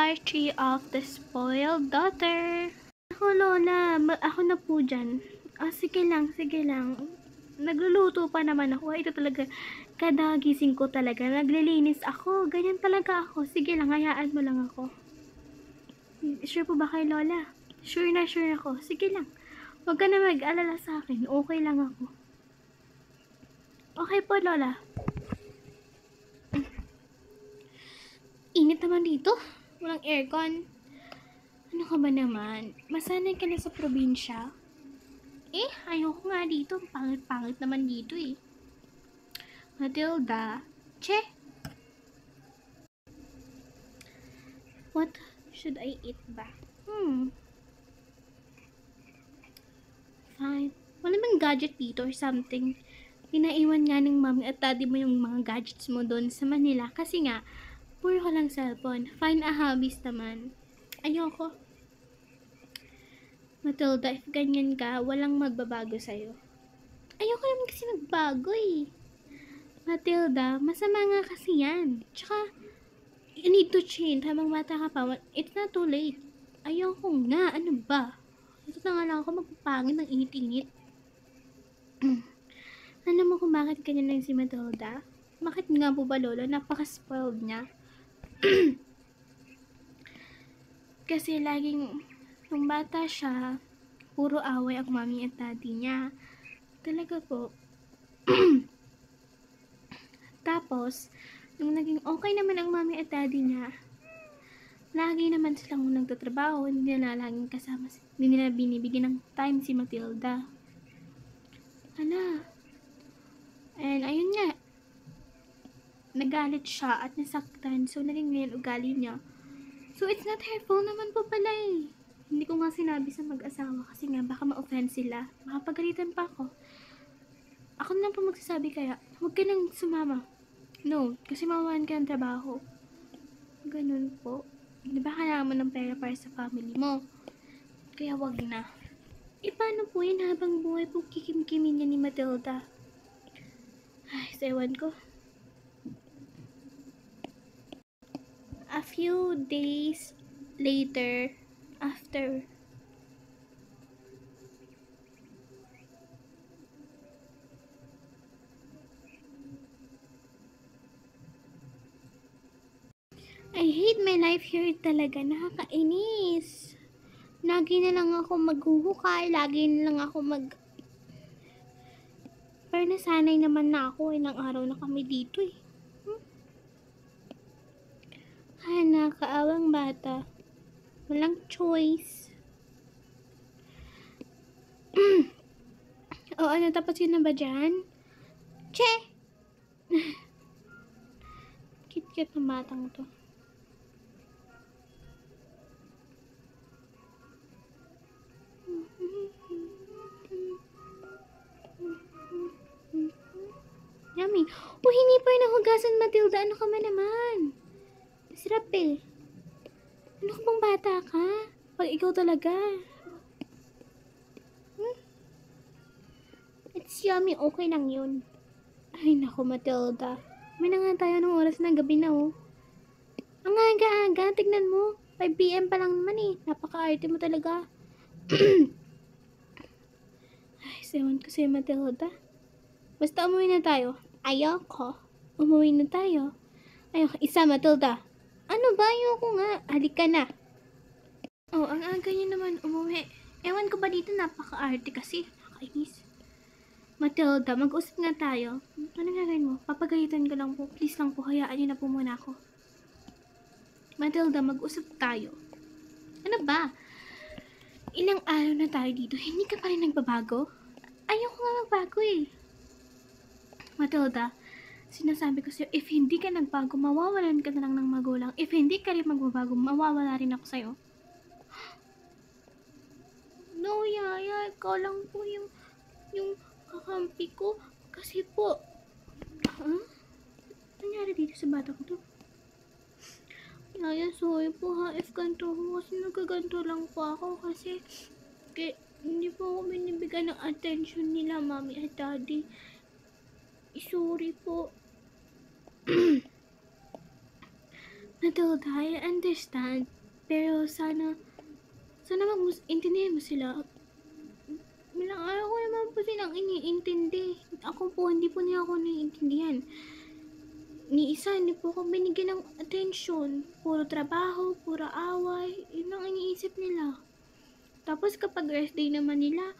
Part 3 of The Spoiled Daughter. Ako, Lola. Ako na po dyan. Sige lang. Nagluluto pa naman ako. Ito talaga, kada gising ko talaga, naglilinis ako. Ganyan talaga ako. Sige lang, hayaan mo lang ako. Sure po ba kay Lola? Sure na sure ako. Sige lang. Huwag ka na mag-alala sa akin. Okay lang ako. Okay po, Lola. Init naman dito. Walang aircon. Ano ka ba naman? Masanay ka na sa probinsya? Ayoko nga dito. Pangit-pangit naman dito eh. Matilda. Che? What should I eat ba? Fine. Wala bang gadget dito or something? Pinaiwan nga ng mommy at daddy mo yung mga gadgets mo doon sa Manila kasi nga, puro ka lang cellphone. Find a hobbies naman. Ayoko. Matilda, if ganyan ka, walang magbabago sa'yo. Ayoko naman kasi magbago eh. Matilda, masama nga kasi yan. Tsaka, you need to change. Habang bata ka pa, it's not too late. Ayoko nga. Ano ba? Ito na nga lang ako magpapangit ng init-init. Alam mo kung bakit ganyan lang si Matilda? Bakit nga po ba, Lolo? Napaka-spoiled niya. Kasi laging, nung bata siya, puro away ang mami at daddy niya. Talaga po. Tapos, nung naging okay naman ang mami at daddy niya, lagi naman silang nagtatrabaho, hindi nila laging kasama, hindi nila binibigyan ng time si Matilda. And ayun nga, nagalit siya at nasaktan, so naging ngayon ugali niya. So it's not her fault naman po pala eh. Hindi ko nga sinabi sa mag-asawa kasi nga baka ma-offend sila. Makapagalitan pa ako. Ako na lang po magsasabi kaya, huwag ka nang sumama. No, kasi mawawan ka ng trabaho. Ganun po. Di ba kailangan mo ng pera para sa family mo? Kaya wag na. Paano po yun habang buhay po kikim-kimin niya ni Matilda? Ay, sa ewan ko. A few days later, after I hate my life here talaga. Nakakainis. Lagi na lang ako maghuhukay. Lagi na lang ako Pero nasanay naman na ako. Ilang araw na kami dito eh. Ay, nakaawang bata. Walang choice. Ano, tapos yun na ba dyan? Che! Cute-cute na batang to. Yummy. Hindi pa rin nahugasan, Matilda. Ano ka man naman? Masarap eh. Ano ka bang bata ka? Pag ikaw talaga. It's yummy. Okay lang yun. Ay, naku, Matilda. May na nga tayo ng oras ng gabi na oh. Ang aga-aga. Tignan mo. 5 PM pa lang naman eh. Napaka-arte mo talaga. Ay, sewan ko sa'yo, Matilda. Basta umuwi na tayo. Ayoko. Umuwi na tayo. Ayoko. Isa, Matilda. Ano ba? Ayoko nga. Halika na. Ang aga niya naman umuwi. Ewan ko ba dito napaka-arte kasi. Nakainis. Matilda, mag-usap nga tayo. Ano gagawin mo? Papagalitan ko lang po. Please lang po, hayaan niyo na po muna ako. Matilda, mag-usap tayo. Ano ba? Ilang araw na tayo dito. Hindi ka pa rin nagbabago? Ayoko nga magbago eh. Matilda, sinasabi ko sa'yo, if hindi ka nagbago, mawawalan ka na lang ng magulang. If hindi ka rin magbabago, mawawala rin ako sa'yo. No, Yaya, ikaw lang po yung kakampi ko. Kasi po, nangyari dito sa bata ko to? Yaya, sorry po ha, if ganito ko, kasi nagaganto lang po ako kasi hindi po ako binibigyan ng attention nila, mami at daddy. Sorry po. Matilda, I understand. Pero sana intindihan mo sila. Ilang araw ko naman po silang iniintindi. Ako po, hindi po niya ako naiintindihan. Ni isa, hindi po ako binigyan ng atensyon. Puro trabaho, puro away. Yun ang iniisip nila. Tapos kapag rest day naman nila,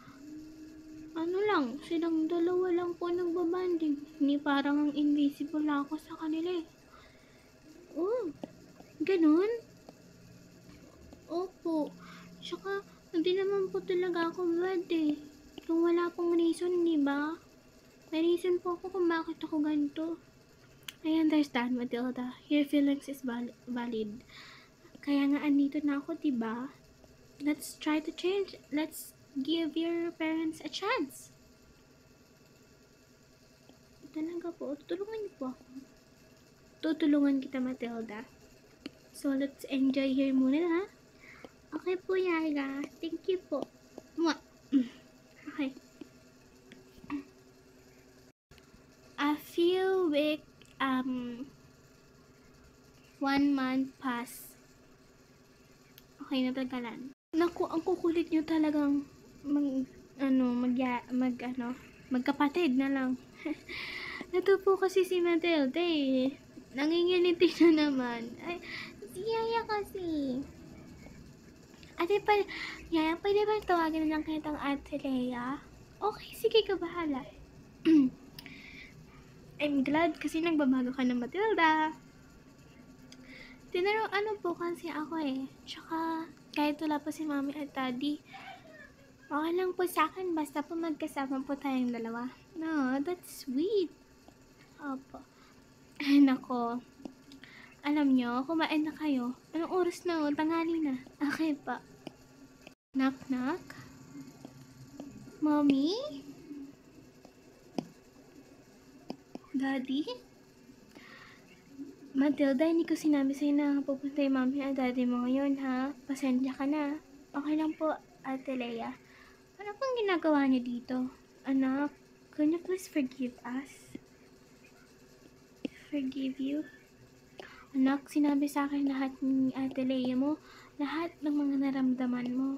ano lang, silang dalawa lang po nagbabanding. Hindi parang ang invisible ako sa kanila eh. Oh, ganun? Opo. Tsaka, hindi naman po talaga ako bad eh. Kung wala pong reason, di ba? May reason po ako kung bakit ako ganito. I understand, Matilda. Your feelings is valid. Kaya nga andito na ako, di ba? Let's try to change. Let's give your parents a chance. Talaga po, tutulungan niyo po ako. Tutulungan kita, Matilda. So, let's enjoy here muna, ha? Okay po, Yaya. Thank you po. Mwah. Okay. A few week, 1 month pass. Okay, natagalan. Naku, ang kukulit nyo talagang magkapatid na lang. Ito po kasi si Matilda eh. Nangingiliti na naman. Ay, si Yaya kasi. Ate pa, Yaya, pwede ba tawagan na lang kitang Ate Lea? Okay, sige ka bahala. I'm glad kasi nagbabago ka na, Matilda. Ano po kasi ako eh. Tsaka, kahit wala pa si Mami at Daddy, okay lang po sa akin basta po magkasama po tayong dalawa. No, that's sweet. Opo. Ay, nako. Alam nyo, kumain na kayo. Anong oras na? Tanghali na. Okay pa. Knock, knock. Mommy? Daddy? Matilda, hindi ko sinabi sa'yo na pupunta yung Mami at Daddy mo ngayon, ha? Pasensya ka na. Okay lang po, Ate Lea. Ano pang ginagawa niyo dito? Anak, can you please forgive us? Forgive you? Anak, sinabi sa akin lahat ni Ate Lea mo, lahat ng mga naramdaman mo.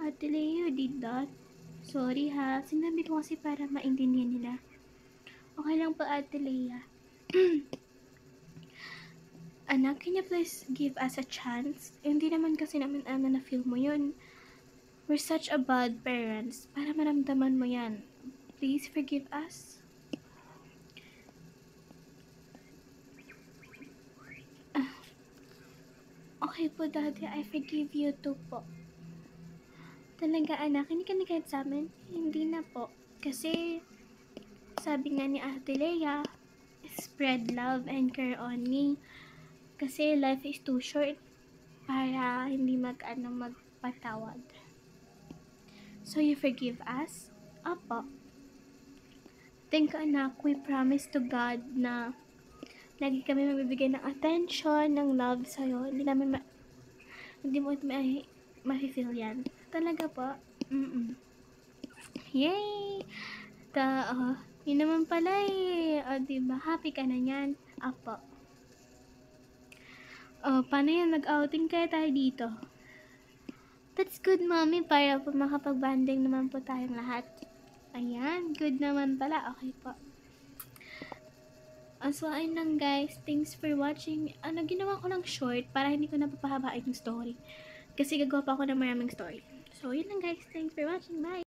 Ate Lea, you did that? Sorry ha, sinabi ko kasi para maintindihan nila. Okay lang po, Ate Lea. Anak, can you please give us a chance? Hindi naman kasi namin na feel mo yun. We're such a bad parents para maramdaman mo yan. Please forgive us. Okay po, Daddy. I forgive you too po. Talaga, anak, hindi ka nagkahit sa amin? Hindi na po. Kasi, sabi nga ni Ate Lea, spread love and care on me. Kasi life is too short para hindi magpatawad. So, you forgive us? Opo. Thank you, anak. We promise to God na lagi kami magbibigay ng attention, ng love sa'yo. Hindi mo ma-feel yan. Talaga po? Yay! Yun naman pala eh. Diba? Happy ka na yan? Apo. Paano yan? Nag-outing kaya tayo dito? That's good, Mommy. Para po makapag-banding naman po tayong lahat. Ayan. Good naman pala. Okay po. So, ayun lang guys. Thanks for watching. Ginawa ko lang short para hindi ko napapahabain yung story. Kasi gagawa pa ako ng maraming story. So, yun lang guys. Thanks for watching. Bye!